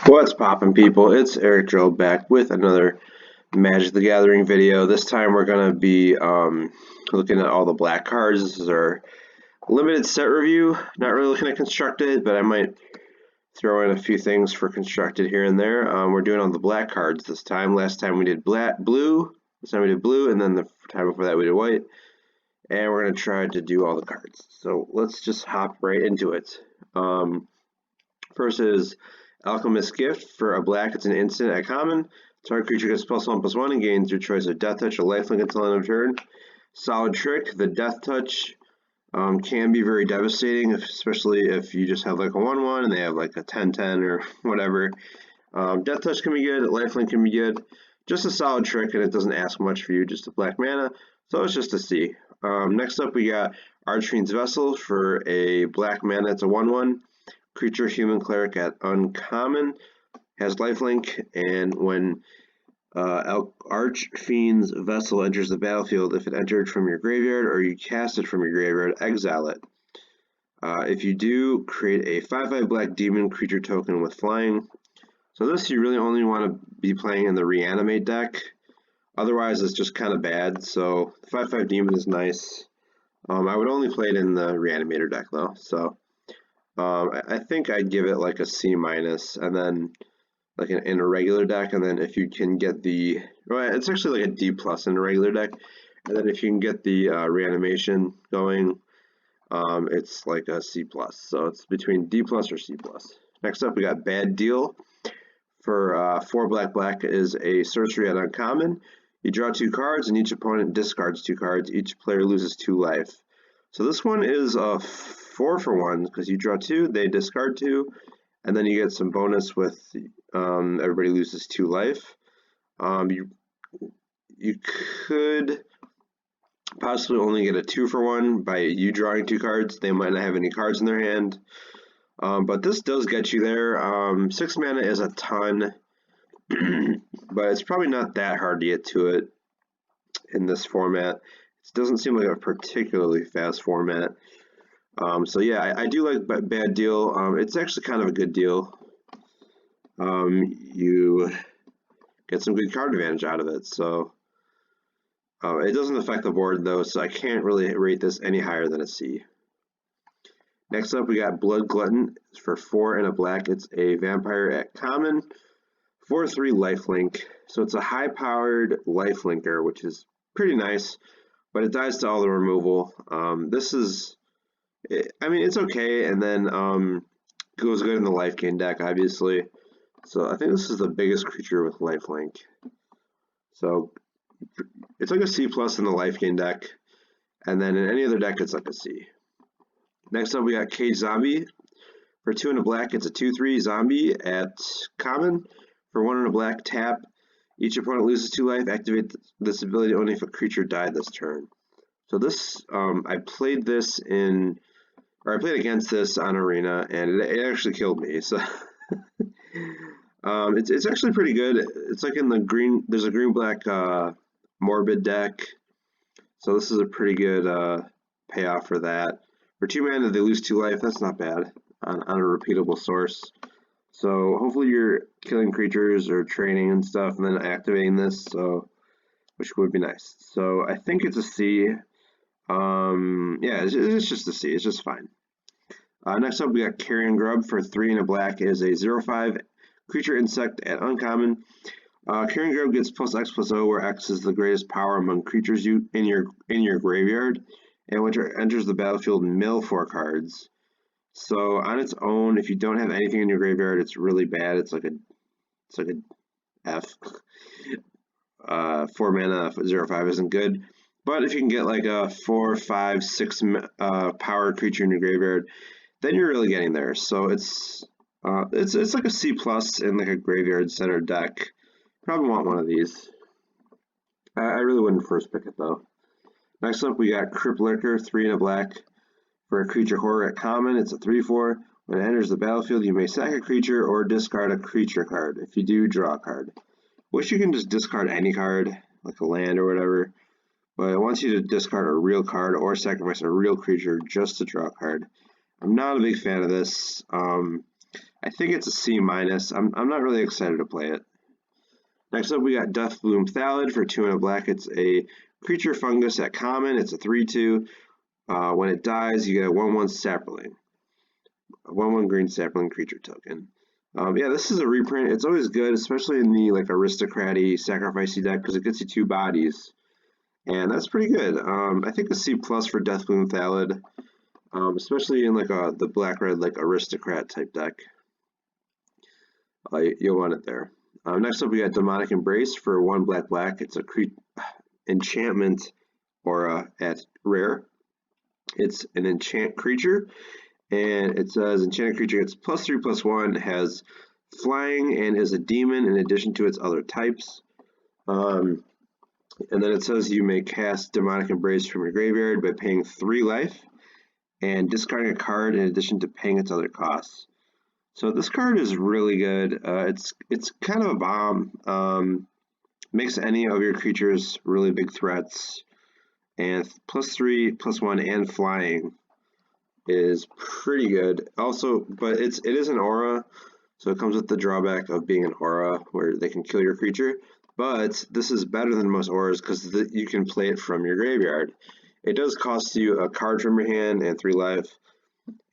What's poppin', people? It's Eric Joe back with another Magic the Gathering video. This time we're going to be looking at all the black cards. This is our limited set review. Not really looking at constructed, but I might throw in a few things for constructed here and there. We're doing all the black cards this time. Last time we did blue. This time we did blue, and then the time before that we did white. And we're going to try to do all the cards. So let's just hop right into it. First is Alchemist Gift. For a black, it's an instant at common. Target creature gets +1/+1 and gains your choice of Death Touch or Lifelink until end of turn. Solid Trick. The Death Touch can be very devastating, especially if you just have like a 1/1 and they have like a 10/10 or whatever. Death Touch can be good. Lifelink can be good. Just a solid trick, and it doesn't ask much for you. Just a black mana, so it's just a C. Next up, we got Archfiend's Vessel. For a black mana, it's a 1/1. Creature, human cleric at uncommon, has lifelink, and when Archfiend's Vessel enters the battlefield, if it entered from your graveyard or you cast it from your graveyard, exile it. If you do, create a 5/5 black demon creature token with flying. So this you really only want to be playing in the Reanimate deck. Otherwise, it's just kind of bad. So 5/5 demon is nice. I would only play it in the Reanimator deck though. So I think I'd give it like a C-, and then like in a regular deck, and then if you can get the, well, it's actually like a D+ in a regular deck, and then if you can get the reanimation going, it's like a C+. So it's between D+ or C+. Next up, we got Bad Deal. For 4 black is a sorcery at uncommon. You draw 2 cards, and each opponent discards 2 cards. Each player loses 2 life. So this one is a 4-for-1 because you draw 2, they discard 2, and then you get some bonus with everybody loses 2 life. You could possibly only get a 2-for-1 by you drawing 2 cards. They might not have any cards in their hand, but this does get you there. 6 mana is a ton, but it's probably not that hard to get to it in this format. It doesn't seem like a particularly fast format. So yeah, I do like Bad Deal. It's actually kind of a good deal. You get some good card advantage out of it. So it doesn't affect the board though, so I can't really rate this any higher than a C. Next up, we got Blood Glutton. For 4 and a black, it's a vampire at common. 4/3 lifelink. So it's a high-powered lifelinker, which is pretty nice, but it dies to all the removal. This is, I mean, it's okay, and then goes good in the life gain deck, obviously. So I think this is the biggest creature with lifelink. So it's like a C+ in the life gain deck, and then in any other deck, it's like a C. Next up, we got Cage Zombie. For 2 and a black, it's a 2/3 zombie at common. For 1 and a black, tap. Each opponent loses 2 life. Activate this ability only if a creature died this turn. So this, I played this in, or I played against this on Arena, and it actually killed me. So it's actually pretty good. It's like in the green. There's a green-black Morbid deck, so this is a pretty good payoff for that. For 2 mana, they lose 2 life. That's not bad on a repeatable source. So hopefully you're killing creatures or training and stuff, and then activating this. So, which would be nice. So I think it's a C. Yeah, it's just a C. It's just fine. Next up, we got Carrion Grub. For 3 and a black is a 0/5 creature insect at uncommon. Carrion Grub gets +X/+0, where X is the greatest power among creatures in your graveyard, and when it enters the battlefield, mill 4 cards. So on its own, if you don't have anything in your graveyard, it's really bad. It's like a F. 4 mana 0/5 isn't good. But if you can get like a 4, 5, 6 power creature in your graveyard, then you're really getting there. So it's like a C+ in like a graveyard center deck. Probably want one of these. I really wouldn't first pick it though. Next up, we got Crypt Lurker, 3 and a black. For a creature horror at common, it's a 3/4. When it enters the battlefield, you may sack a creature or discard a creature card. If you do, draw a card. Wish you can just discard any card, like a land or whatever, but it wants you to discard a real card or sacrifice a real creature just to draw a card. I'm not a big fan of this. I I think it's a C minus. I'm not really excited to play it. Next up, we got Deathbloom Thallid for 2 and a black. It's a creature fungus at common. It's a 3/2. When it dies, you get a 1/1 sapling. A 1/1 green sapling creature token. Yeah, this is a reprint. It's always good, especially in the like aristocraty, sacrificey deck, because it gets you 2 bodies. And that's pretty good. I think a C plus for Deathbloom Thallid, especially in like the black-red like aristocrat type deck. You'll want it there. Next up, we got Demonic Embrace for 1 black. It's a enchantment aura at rare. It's an enchant creature, and it says enchanted creature gets +3/+1, has flying, and is a demon in addition to its other types. And then it says you may cast Demonic Embrace from your graveyard by paying 3 life and discarding a card in addition to paying its other costs. So this card is really good. It's kind of a bomb. Makes any of your creatures really big threats, and +3/+1 and flying is pretty good. Also, but it is an aura, so it comes with the drawback of being an aura where they can kill your creature. But this is better than most auras because you can play it from your graveyard. It does cost you a card from your hand and 3 life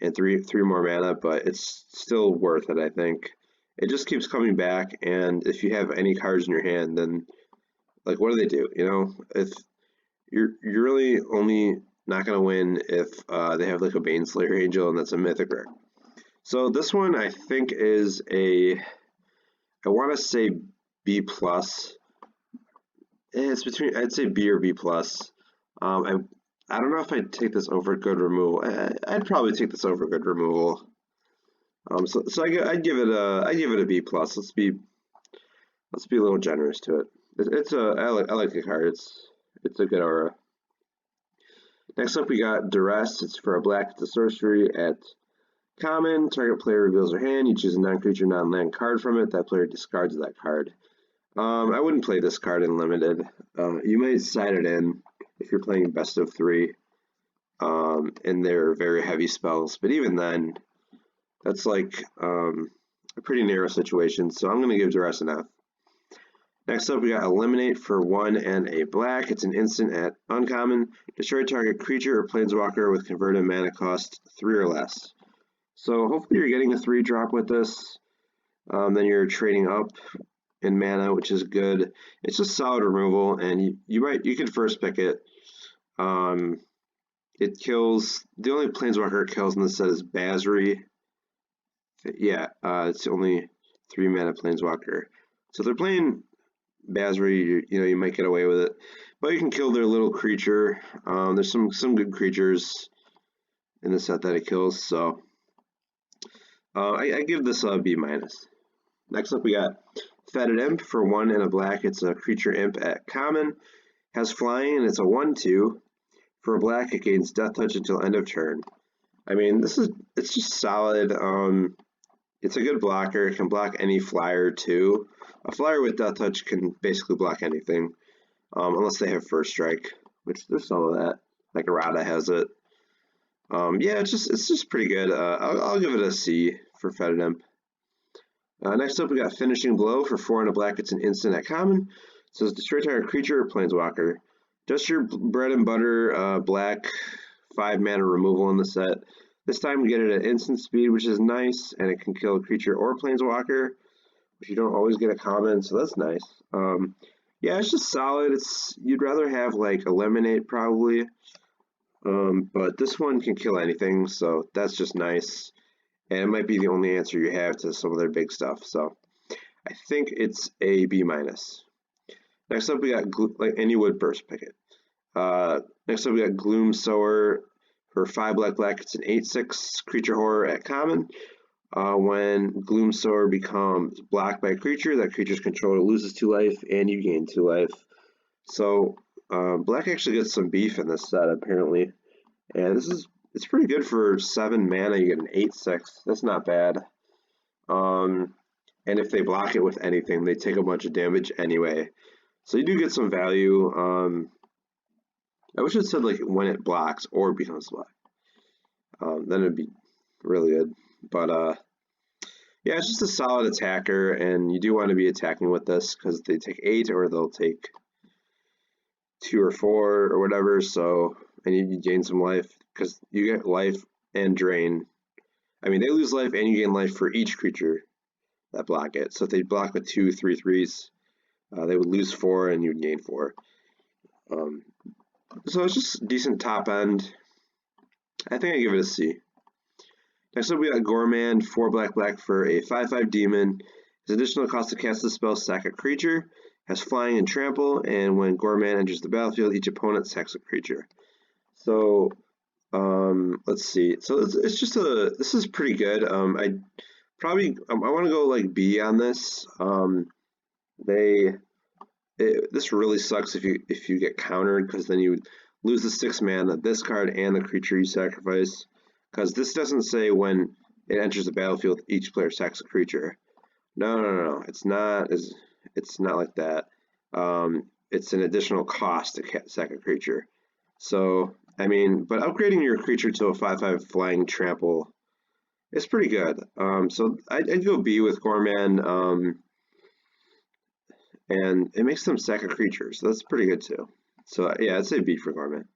and three more mana, but it's still worth it, I think. It just keeps coming back, and if you have any cards in your hand, then like what do they do? You know, if you're really only not gonna win if they have like a Baneslayer Angel and that's a mythic rare. So this one I think is I want to say B plus. It's between, I'd say B or B plus. I don't know if I'd take this over good removal. I'd probably take this over good removal. So I'd give it a B plus. Let's be a little generous to it. I like the card. It's a good aura. Next up, we got Duress. It's for a black. It's a sorcery at common. Target player reveals their hand. You choose a non-creature, non-land card from it. That player discards that card. I wouldn't play this card in limited. You might side it in if you're playing best of 3, and they're very heavy spells. But even then, that's like a pretty narrow situation. So I'm going to give Duress an F. Next up, we got Eliminate for 1 and a black. It's an instant at uncommon. Destroy target creature or planeswalker with converted mana cost 3 or less. So hopefully you're getting a 3-drop with this. Then you're trading up in mana, which is good. It's just solid removal, and you could first pick it. It kills, the only planeswalker it kills in this set is Basri. Yeah, it's only 3 mana planeswalker. So if they're playing Basri, you might get away with it, but you can kill their little creature. There's some good creatures in the set that it kills, so I give this a B minus. Next up, we got Fetid Imp for 1 and a black. It's a creature imp at common, has flying, and it's a 1/2. For a black, it gains Death Touch until end of turn. I mean, it's just solid. It's a good blocker. It can block any flyer too. A flyer with Death Touch can basically block anything, unless they have First Strike, which there's some of that. Like Errata has it. Yeah, it's just pretty good. I'll give it a C for Fetid Imp. Next up, we got Finishing Blow for 4 and a black. It's an instant at common. It says destroy target creature or planeswalker. Just your bread and butter black 5 mana removal in the set. This time we get it at instant speed, which is nice, and it can kill a creature or planeswalker, which you don't always get a common, so that's nice. Yeah, it's just solid. You'd rather have like Eliminate probably, but this one can kill anything, so that's just nice. And it might be the only answer you have to some of their big stuff, so I think it's a B minus. Next up, we got and you would burst pick it. Next up, we got Gloom Sower for 5 black. It's an 8/6 creature horror at common. When Gloom Sower becomes blocked by a creature, that creature's controller loses 2 life and you gain 2 life. So black actually gets some beef in this set apparently, and it's pretty good for 7 mana. You get an 8/6. That's not bad. And if they block it with anything, they take a bunch of damage anyway. So you do get some value. I wish it said like when it blocks or becomes black. Then it'd be really good. But Yeah, it's just a solid attacker, and you do want to be attacking with this because they take 8 or they'll take 2 or 4 or whatever. So, and you gain some life because you get life and drain. I mean, they lose life and you gain life for each creature that block it. So if they block with 2, 3 threes, they would lose 4 and you'd gain 4. So it's just decent top end. I think I give it a C. Next up, we got Goremand, 4 black for a 5/5 demon. His additional cost to cast the spell, sack a creature, has flying and trample, and when Goremand enters the battlefield, each opponent sacks a creature. So, let's see. So it's just this is pretty good. I want to go like B on this. This really sucks if you get countered because then you lose the 6 mana, this card, and the creature you sacrifice. Because this doesn't say when it enters the battlefield, each player sacks a creature. No. It's not like that. It's an additional cost to sack a creature. So I mean, but upgrading your creature to a 5/5 flying trample is pretty good. So I'd go B with Gorman. And it makes them sack a creature, so that's pretty good too. So yeah, I'd say B for Gorman.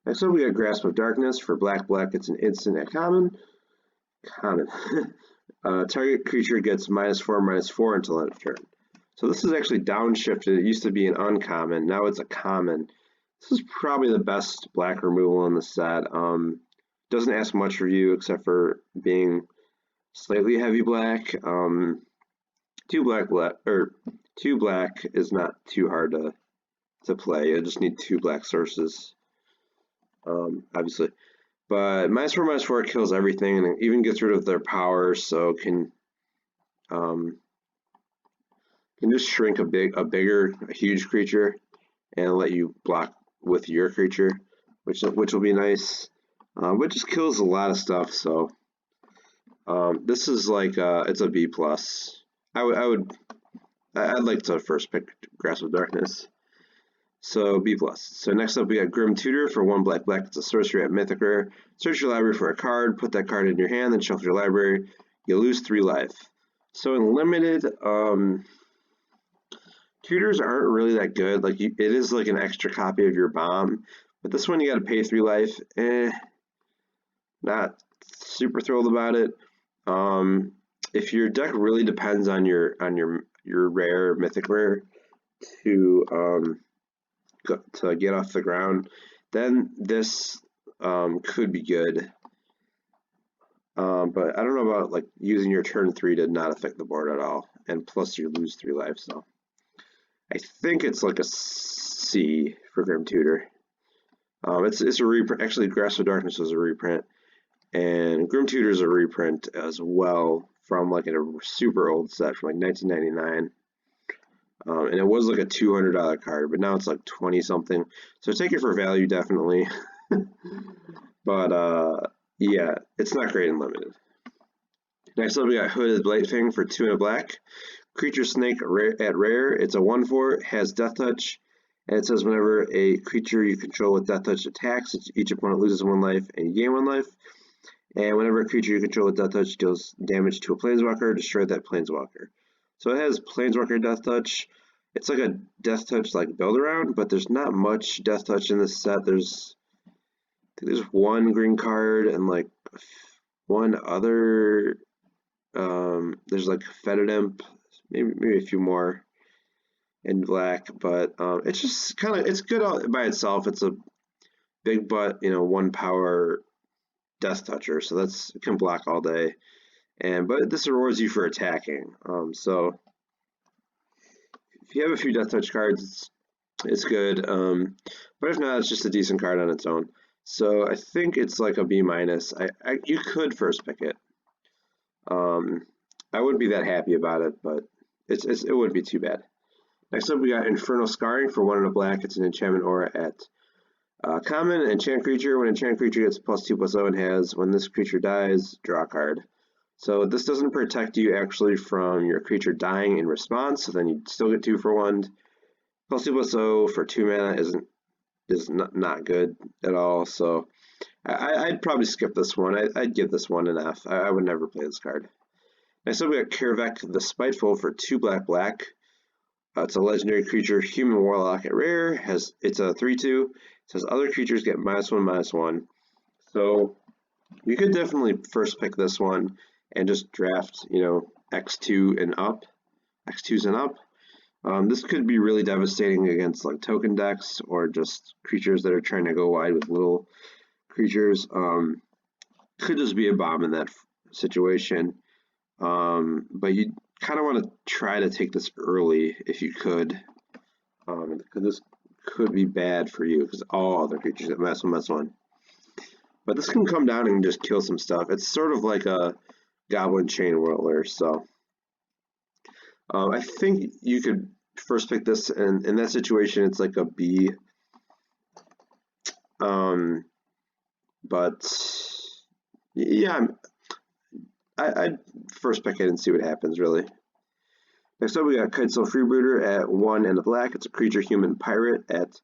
Next up, we got Grasp of Darkness for black. It's an instant at common. Target creature gets -4/-4 until end of turn. So this is actually downshifted. It used to be an uncommon, now it's a common. This is probably the best black removal in the set. Doesn't ask much for you except for being slightly heavy black. 2 black is not too hard to play. You just need 2 black sources, obviously. But -4/-4 kills everything and even gets rid of their power, so can just shrink a huge creature and let you block with your creature, which will be nice. But just kills a lot of stuff. So this is like it's a B plus. I'd like to first pick Grasp of Darkness. So B plus. So next up we got Grim Tutor for 1 black. It's a sorcery at Mythic Rare. Search your library for a card, put that card in your hand, then shuffle your library. You lose 3 life. So in limited, tutors aren't really that good. Like it is like an extra copy of your bomb, but this one you got to pay 3 life. Not super thrilled about it. If your deck really depends on your rare mythic rare to get off the ground, then this could be good. But I don't know about like using your turn 3 to not affect the board at all, and plus you lose 3 life. So I think it's like a C for Grim Tutor. It's a reprint. Actually, Grasp of Darkness was a reprint, and Grim Tutor is a reprint as well from like a super old set from like 1999. And it was like a $200 card, but now it's like 20 something. So take it for value, definitely. But yeah, it's not great in limited. Next up, we got Hooded Blightfang for 2 and a black. Creature Snake at rare. It's a 1/4, has Death Touch, and it says whenever a creature you control with Death Touch attacks, each opponent loses 1 life and you gain 1 life. And whenever a creature you control with Death Touch deals damage to a Planeswalker, destroy that Planeswalker. So it has Planeswalker Death Touch. It's like a Death Touch like build around, but there's not much Death Touch in this set. There's 1 green card and like 1 other. There's like Fetid Imp, maybe a few more in black, but it's just it's good by itself. It's a big butt, 1 power Death Toucher, so it can block all day. But this rewards you for attacking. So if you have a few Death Touch cards, it's good. But if not, it's just a decent card on its own. So I think it's like a B minus. You could first pick it. I wouldn't be that happy about it, but it wouldn't be too bad. Next up, we got Infernal Scarring for 1 and a black. It's an enchantment aura at common. Enchant creature. When enchant creature gets +2/+0 and has, when this creature dies, draw a card. So this doesn't protect you actually from your creature dying in response, so then you still get 2 for 1. +2/+0 for 2 mana is not good at all, so I'd probably skip this one. I'd give this one an F. I would never play this card. Next up, we got Kaervek the Spiteful for 2 black. It's a legendary creature, human warlock at rare. It's a 3/2. It says other creatures get -1/-1. So you could definitely first pick this one and just draft, X2 and up, X2s and up. This could be really devastating against like token decks or just creatures that are trying to go wide with little creatures. Could just be a bomb in that situation. But you kind of want to try to take this early if you could, because this could be bad for you because all other creatures get -1/-1. But this can come down and just kill some stuff. It's sort of like a Goblin Chain Whirler, so I think you could first pick this, and in that situation it's like a B. But yeah, I'd first pick it and see what happens, really. Next up, we got Kitesail Freebooter at 1 and a black. It's a creature human pirate at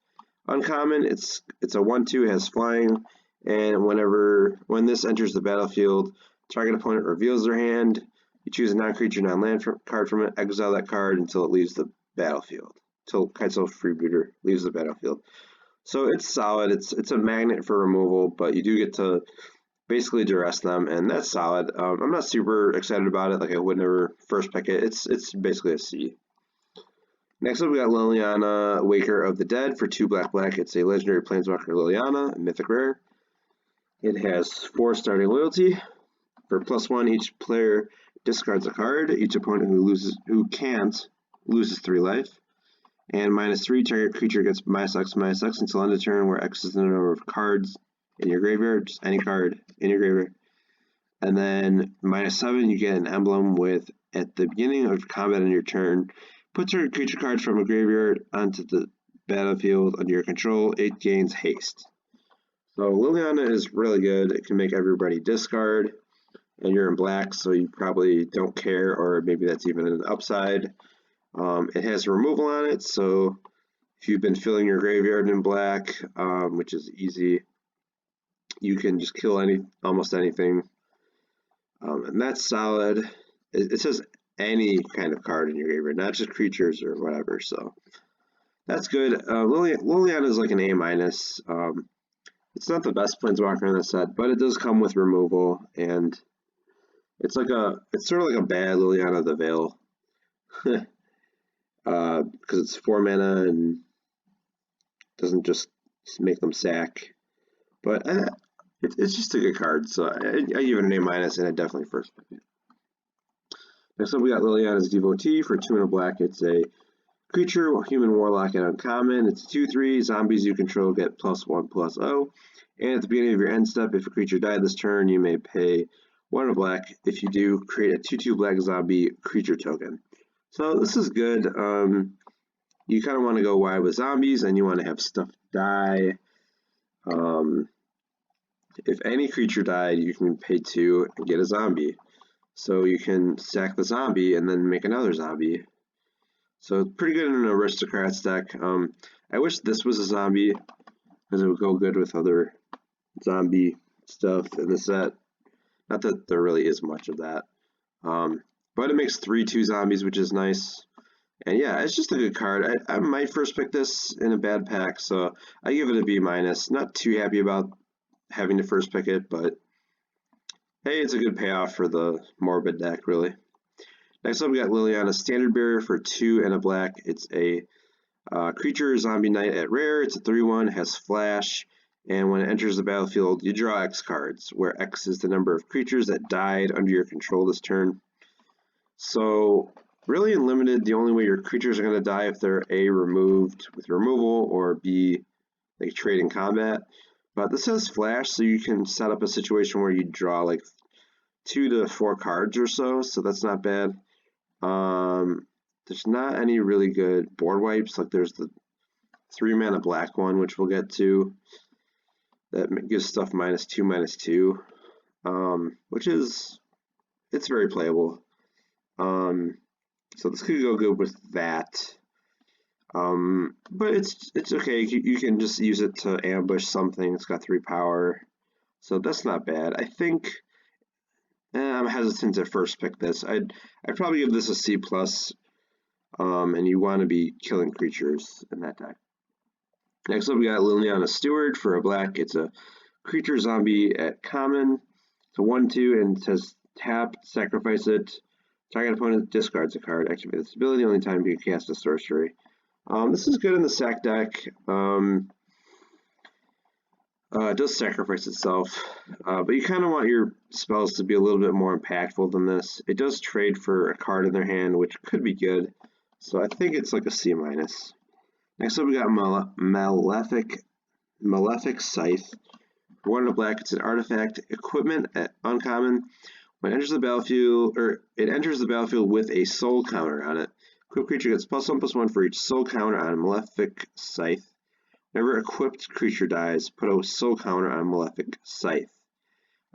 uncommon. It's a 1/2, it has flying, and when this enters the battlefield, target opponent reveals their hand. You choose a non-creature, non-land card from it, exile that card until it leaves the battlefield. Until Kitesail Freebooter leaves the battlefield. So it's solid. It's a magnet for removal, but you do get to basically duress them, and that's solid. I'm not super excited about it. Like, I would never first pick it. It's basically a C. Next up, we got Liliana, Waker of the Dead for 2 black. It's a legendary planeswalker Liliana, mythic rare. It has 4 starting loyalty. For +1, each player discards a card. Each opponent who can't loses 3 life. And -3, target creature gets -X until end of turn, where X is the number of cards in your graveyard, just any card in your graveyard. And then -7, you get an emblem with, at the beginning of combat on your turn, put target creature cards from a graveyard onto the battlefield under your control. It gains haste. So Liliana is really good. It can make everybody discard, and you're in black, so you probably don't care, or maybe that's even an upside. It has removal on it, so if you've been filling your graveyard in black, which is easy, you can just kill almost anything, and that's solid. It says any kind of card in your graveyard, not just creatures or whatever, so that's good. Liliana is like an A-. It's not the best planeswalker in the set, but it does come with removal, and it's sort of like a bad Liliana the Veil. Because it's 4 mana and doesn't just make them sack. But it's just a good card, so I give it an A-, and I definitely first pick it. Next up, we got Liliana's Devotee for 2 and a black. It's a creature, human warlock at uncommon. It's a 2/3. Zombies you control get +1/+0. And at the beginning of your end step, if a creature died this turn, you may pay 1 and a black. If you do, create a 2/2 black zombie creature token. So this is good. You kind of want to go wide with zombies, and you want to have stuff die. If any creature died, you can pay 2 and get a zombie. So you can sack the zombie and then make another zombie. So it's pretty good in an Aristocrats deck. I wish this was a zombie, because it would go good with other zombie stuff in the set. Not that there really is much of that. But it makes 3/2 zombies, which is nice. And yeah, it's just a good card. I might first pick this in a bad pack, so I give it a B-. Not too happy about having to first pick it, but hey, it's a good payoff for the Morbid deck, really. Next up, we got Liliana Standard Bearer for 2 and a black. It's a creature zombie knight at rare. It's a 3/1, has flash, and when it enters the battlefield, you draw X cards, where X is the number of creatures that died under your control this turn. So really in limited, the only way your creatures are going to die if they're A, removed with removal, or B, they trade in combat. But this has flash, so you can set up a situation where you draw like 2 to 4 cards or so that's not bad. There's not any really good board wipes. Like, there's the 3 mana black one, which we'll get to, that gives stuff -2/-2, which is, it's very playable. So this could go good with that. But it's okay. You can just use it to ambush something. It's got 3 power, so that's not bad. I think I'm hesitant to first pick this. I'd probably give this a C plus. And you want to be killing creatures in that deck. Next up, we got Liliana Steward for a black. It's a creature zombie at common. It's a 1/2 and it says tap, sacrifice it. Target opponent discards a card. Activate this ability only time you can cast a sorcery. This is good in the sack deck. It does sacrifice itself, but you kind of want your spells to be a little bit more impactful than this. It does trade for a card in their hand, which could be good. So I think it's like a C minus. Next up, we got Malefic Scythe. For 1 and a black, it's an artifact equipment at uncommon. When it enters the battlefield, it enters the battlefield with a soul counter on it. Equipped creature gets +1/+1 for each soul counter on a Malefic Scythe. Whenever equipped creature dies, put a soul counter on Malefic Scythe.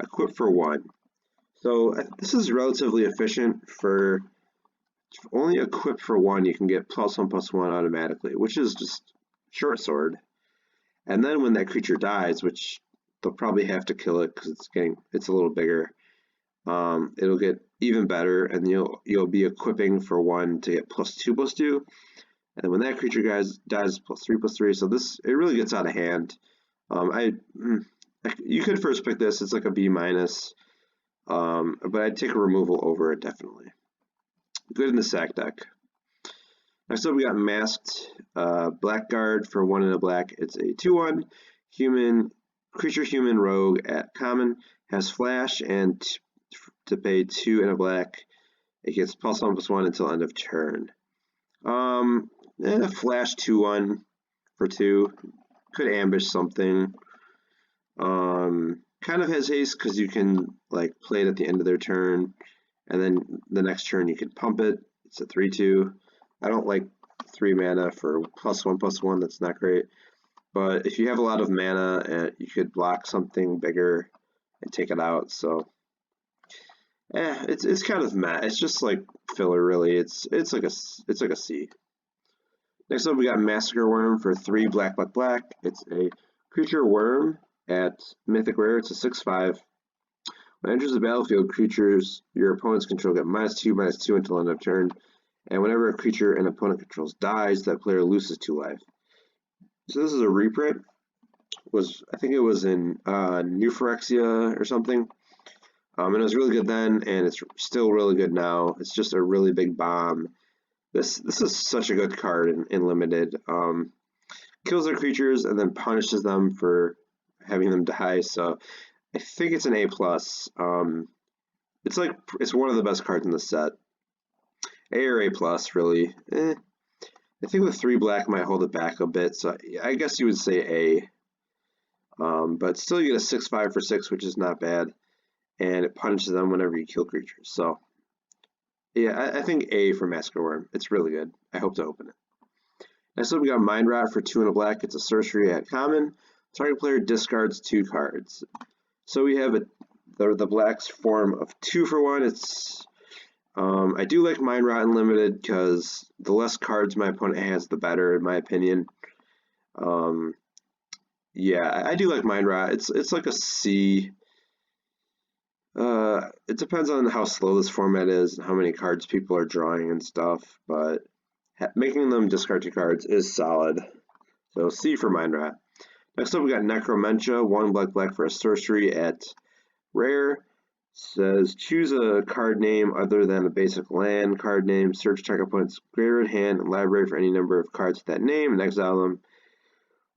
Equip for 1. So this is relatively efficient for only equipped for 1. You can get +1/+1 automatically, which is just short sword. And then when that creature dies, which they'll probably have to kill it because it's a little bigger, it'll get even better, and you'll be equipping for 1 to get +2/+2. And then when that creature dies, +3/+3. So it really gets out of hand. You could first pick this. It's like a B minus, but I'd take a removal over it definitely. Good in the sack deck. Next up, we got Masked Blackguard for 1 and a black. It's a 2/1 human rogue at common. Has flash and to pay 2 and a black. It gets +1/+1 until end of turn. Flash 2/1 for 2. Could ambush something. Kind of has haste because you can like play it at the end of their turn, and then the next turn you can pump it. It's a 3/2. I don't like 3 mana for +1/+1. That's not great. But if you have a lot of mana, you could block something bigger and take it out. So, it's kind of meh. It's just like filler, really. It's like a C. Next up, we got Massacre Worm for 3 black. It's a creature worm at Mythic Rare. It's a 6/5. When it enters the battlefield, creatures your opponents control get -2/-2 until end of turn. And whenever a creature an opponent controls dies, that player loses 2 life. So this is a reprint. I think it was in New Phyrexia or something. And it was really good then, and it's still really good now. It's just a really big bomb. This is such a good card in Limited. Kills their creatures and then punishes them for having them die. So I think it's an A+. It's one of the best cards in the set. A or A+, really. I think with 3 black might hold it back a bit, so I guess you would say A. But still you get a 6/5 for 6, which is not bad. And it punishes them whenever you kill creatures. So, yeah, I think A for Massacre Worm. It's really good. I hope to open it. Next up, we got Mind Rot for 2 and a black. It's a sorcery at common. Target player discards 2 cards. So we have the black's form of 2 for 1. It's I do like Mind Rot in Limited because the less cards my opponent has, the better, in my opinion. Yeah, I do like Mind Rot. It's like a C. It depends on how slow this format is and how many cards people are drawing and stuff, but making them discard 2 cards is solid. So C for Mind Rot. Next up, we got Necromentia, 1 black for a sorcery at rare. Says choose a card name other than a basic land card name. Search target opponent's graveyard, hand, and library for any number of cards with that name and exile them.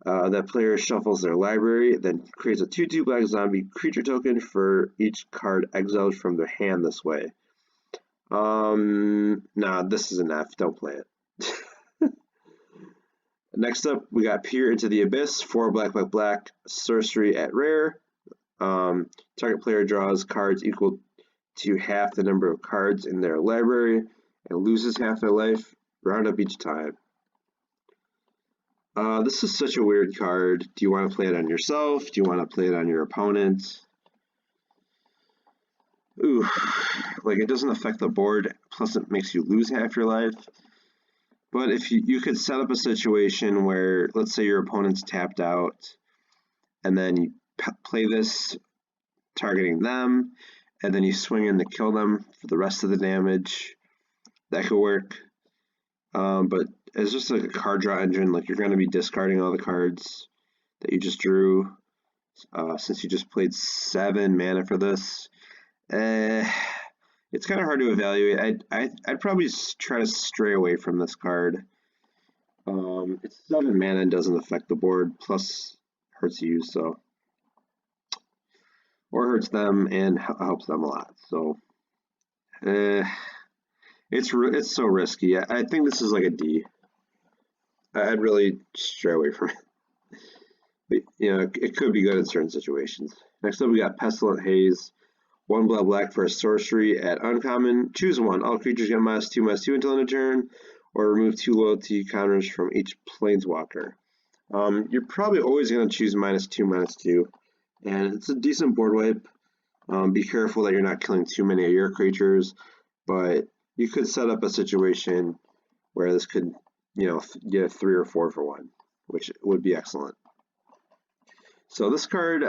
That player shuffles their library, then creates a 2/2 black zombie creature token for each card exiled from their hand this way. Nah, this is an F. Don't play it. Next up, we got Peer into the Abyss, 4 black, sorcery at rare. Target player draws cards equal to half the number of cards in their library and loses half their life. Round up each time. This is such a weird card. Do you want to play it on yourself? Do you want to play it on your opponent? Ooh, like it doesn't affect the board, plus it makes you lose half your life. But if you could set up a situation where, let's say your opponent's tapped out, and then you play this targeting them, and then you swing in to kill them for the rest of the damage. That could work. But it's just like a card draw engine. Like, you're going to be discarding all the cards that you just drew. Since you just played 7 mana for this, it's kind of hard to evaluate. I'd probably try to stray away from this card. It's 7 mana and doesn't affect the board, plus hurts you, so, or hurts them and helps them a lot. So it's so risky. I think this is like a D. I'd really stray away from it. But, it could be good in certain situations. Next up, we got Pestilent Haze. 1 black for a sorcery at uncommon. Choose one. All creatures get -2/-2 until end of turn, or remove 2 loyalty counters from each planeswalker. You're probably always going to choose -2/-2, and it's a decent board wipe. Be careful that you're not killing too many of your creatures, but you could set up a situation where this could, get 3 or 4 for 1, which would be excellent. So this card,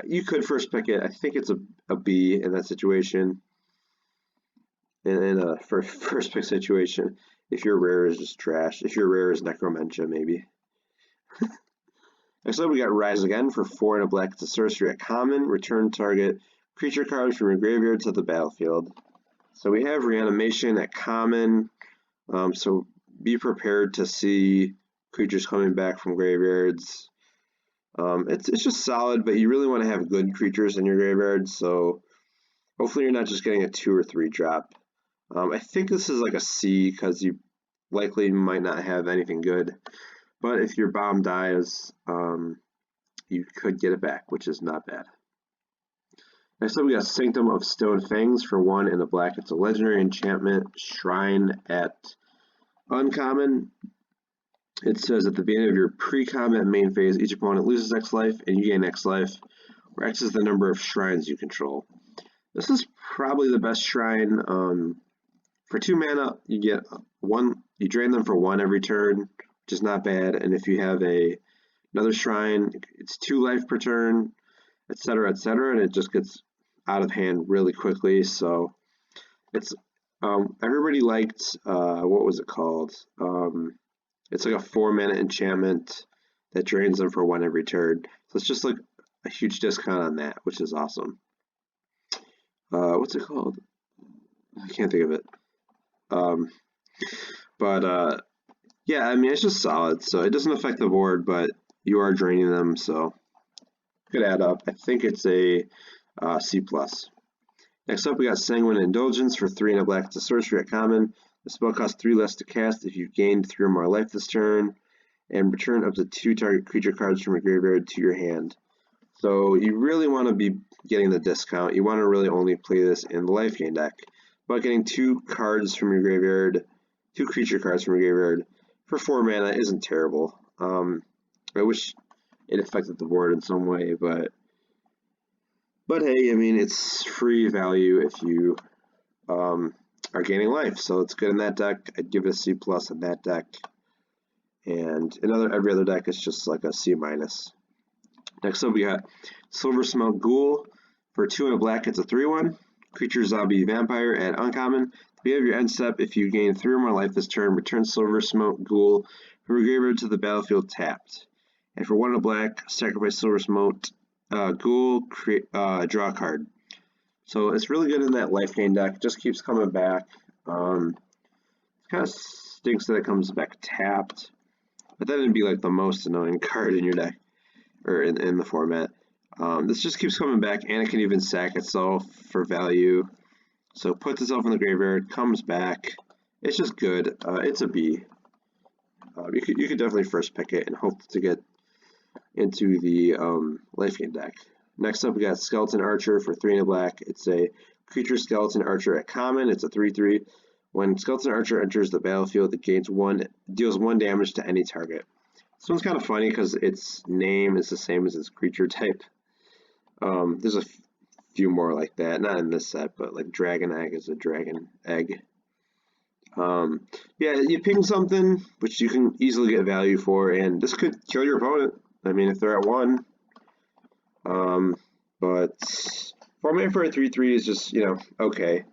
you could first pick it. I think it's a B in that situation. In a first pick situation, if your rare is just trash. If your rare is Necromentia, maybe. Next up, we got Rise Again for 4 and a black. It's a sorcery at common. Return target creature cards from your graveyard to the battlefield. So we have Reanimation at common. So be prepared to see creatures coming back from graveyards. It's just solid, but you really want to have good creatures in your graveyard, so hopefully you're not just getting a 2 or 3 drop. I think this is like a C because you likely might not have anything good, but if your bomb dies, you could get it back, which is not bad. Next up, we got Sanctum of Stone Fangs for 1 and a black. It's a legendary enchantment, Shrine at uncommon. It says at the beginning of your pre-combat main phase, each opponent loses X life and you gain X life, where X is the number of shrines you control. This is probably the best shrine. For 2 mana, you get 1. You drain them for 1 every turn, which is not bad. And if you have another shrine, it's 2 life per turn, etc., etc., and it just gets out of hand really quickly. So it's everybody liked what was it called? It's like a 4 mana enchantment that drains them for 1 every turn. So it's just like a huge discount on that, which is awesome. What's it called? I can't think of it. Yeah, I mean, it's just solid. So it doesn't affect the board, but you are draining them, so it could add up. I think it's a C+. Next up, we got Sanguine Indulgence for 3 and a black. It's a sorcery at common. The spell costs 3 less to cast if you've gained 3 or more life this turn, and return up to 2 target creature cards from your graveyard to your hand. So you really want to be getting the discount. You want to really only play this in the life gain deck. But getting 2 cards from your graveyard, 2 creature cards from your graveyard for 4 mana isn't terrible. I wish it affected the board in some way, but hey, I mean, it's free value if you are gaining life, so it's good in that deck. I'd give it a C+ in that deck, and every other deck is just like a C-. Next up, we got Silversmelt Ghoul for 2 and a black. It's a 3/1 creature, zombie, vampire at uncommon. At the beginning of your end step, if you gain 3 or more life this turn, return Silversmelt Ghoul from your graveyard to the battlefield tapped. And for 1 and a black, sacrifice Silversmelt Ghoul, draw a card. So it's really good in that life gain deck. It just keeps coming back. It kind of stinks that it comes back tapped, but then it'd be like the most annoying card in your deck, or in the format. This just keeps coming back, and it can even sack itself for value. So it puts itself in the graveyard, comes back. It's just good. It's a B. You could definitely first pick it and hope to get into the life gain deck. Next up, we got Skeleton Archer for 3 and a black. It's a creature Skeleton Archer at common. It's a 3/3. When Skeleton Archer enters the battlefield, it deals 1 damage to any target. This one's kind of funny because its name is the same as its creature type. There's a few more like that, not in this set, but like Dragon Egg is a dragon egg. Yeah, you ping something, which you can easily get value for, and this could kill your opponent. I mean, if they're at 1. But Format for a 3/3 is just, you know, okay.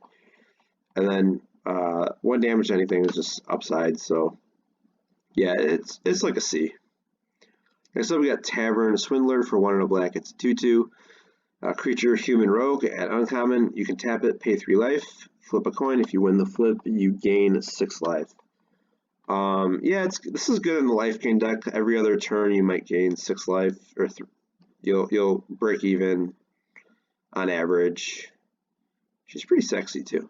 And then 1 damage to anything is just upside, so yeah, it's like a C. Next up we got Tavern Swindler for 1 and a black. It's 2/2. Creature Human Rogue at uncommon. You can tap it, pay 3 life, flip a coin. If you win the flip, you gain 6 life. Yeah, this is good in the life gain deck. Every other turn you might gain 6 life, or you'll break even on average. She's pretty sexy too.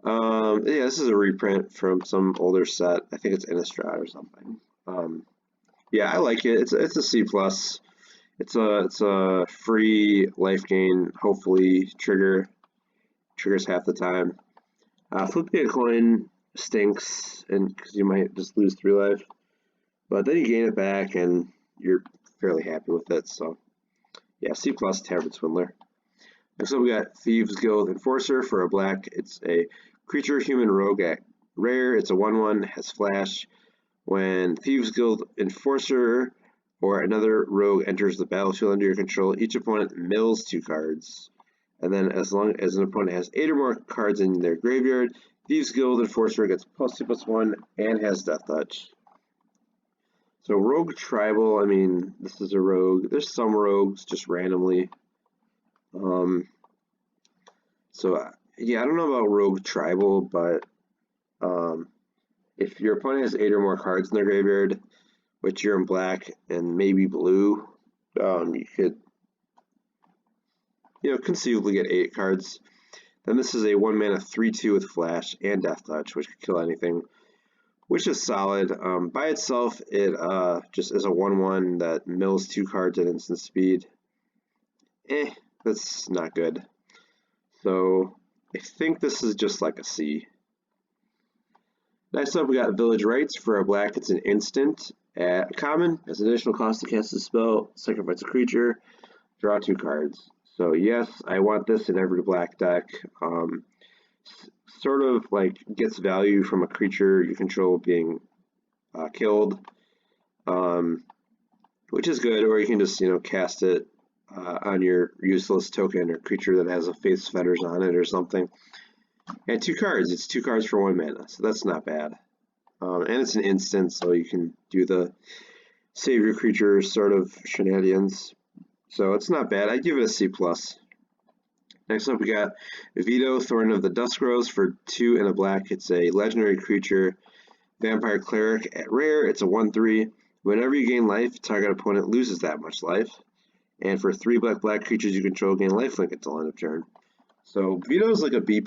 Yeah, this is a reprint from some older set. I think it's Innistrad or something. Yeah, I like it. It's a C plus. It's a free life gain. Hopefully, triggers half the time. Flipping a coin stinks, and because you might just lose 3 life, but then you gain it back, and you're fairly happy with it. So, yeah, C plus Tavern Swindler. Next up, we got Thieves Guild Enforcer for a black. It's a creature human rogue at rare. It's a 1/1, has flash. When Thieves Guild Enforcer or another rogue enters the battlefield under your control, each opponent mills 2 cards. And then as long as an opponent has 8 or more cards in their graveyard, Thieves Guild Enforcer gets +2/+1 and has Death Touch. So Rogue Tribal, I mean, this is a rogue. There's some rogues just randomly. So yeah, I don't know about Rogue Tribal, but if your opponent has 8 or more cards in their graveyard, which you're in black and maybe blue, you could, you know, conceivably get 8 cards. Then this is a 1-mana 3/2 with flash and Death Touch, which could kill anything, which is solid. By itself, it just is a 1/1 that mills 2 cards at instant speed. That's not good. So I think this is just like a C. Next up, we got Village Rites for a black. It's an instant at common. As an additional cost to cast a spell, sacrifice a creature, draw 2 cards. So yes, I want this in every black deck. Sort of like gets value from a creature you control being killed, which is good. Or you can just, you know, cast it on your useless token or creature that has a Faith's Fetters on it or something. And 2 cards. It's 2 cards for 1 mana, so that's not bad. And it's an instant, so you can do the save your creature sort of shenanigans. So it's not bad. I give it a C+. Next up, we got Vito, Thorn of the Duskrose for 2 and a black. It's a legendary creature, Vampire Cleric at rare. It's a 1/3. Whenever you gain life, target opponent loses that much life. And for 3 black creatures you control, gain lifelink until end of turn. So Vito's like a B+.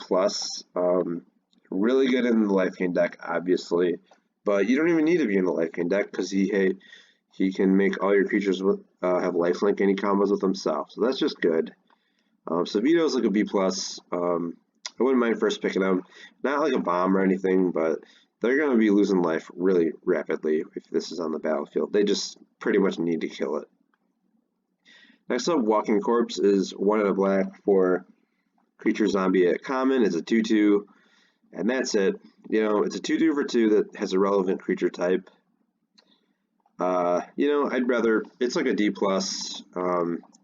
Really good in the life gain deck, obviously, but you don't even need to be in the life gain deck because he can make all your creatures have lifelink and he combos with himself. So that's just good. So Vito's like a B+. I wouldn't mind first picking him. Not like a bomb or anything, but they're going to be losing life really rapidly if this is on the battlefield. They just pretty much need to kill it. Next up, Walking Corpse is 1 and a black for creature zombie at common. It's a 2/2, and that's it. You know, it's a 2/2 for 2 that has a relevant creature type. You know, it's like a D+.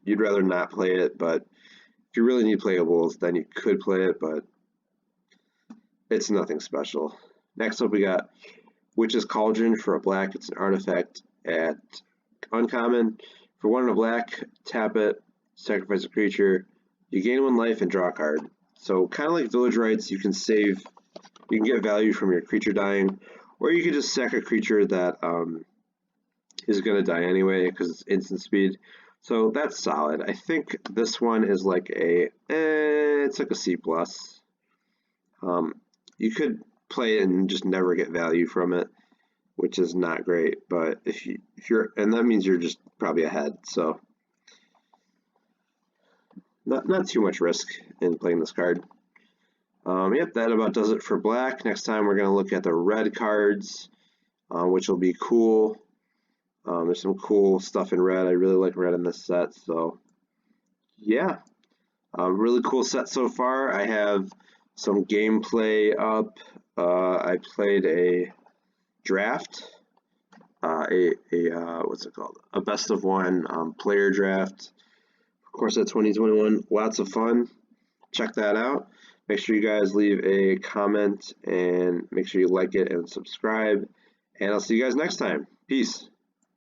You'd rather not play it, but if you really need playables, then you could play it, but it's nothing special. Next up, we got Witch's Cauldron for a black. It's an artifact at uncommon. For 1 and a black, tap it, sacrifice a creature. You gain 1 life and draw a card. So kind of like Village Rites, you can get value from your creature dying, or you can just sack a creature that is going to die anyway because it's instant speed. So that's solid. I think this one is like it's like a C+. You could play it and just never get value from it, which is not great. But if you're, and that means you're just probably ahead. So not too much risk in playing this card. Yep, that about does it for black. Next time we're going to look at the red cards, which will be cool. There's some cool stuff in red. I really like red in this set. So yeah, really cool set so far. I have some gameplay up. I played a draft, what's it called? A best of 1 player draft. Core Set 2021, lots of fun. Check that out. Make sure you guys leave a comment and make sure you like it and subscribe. And I'll see you guys next time. Peace.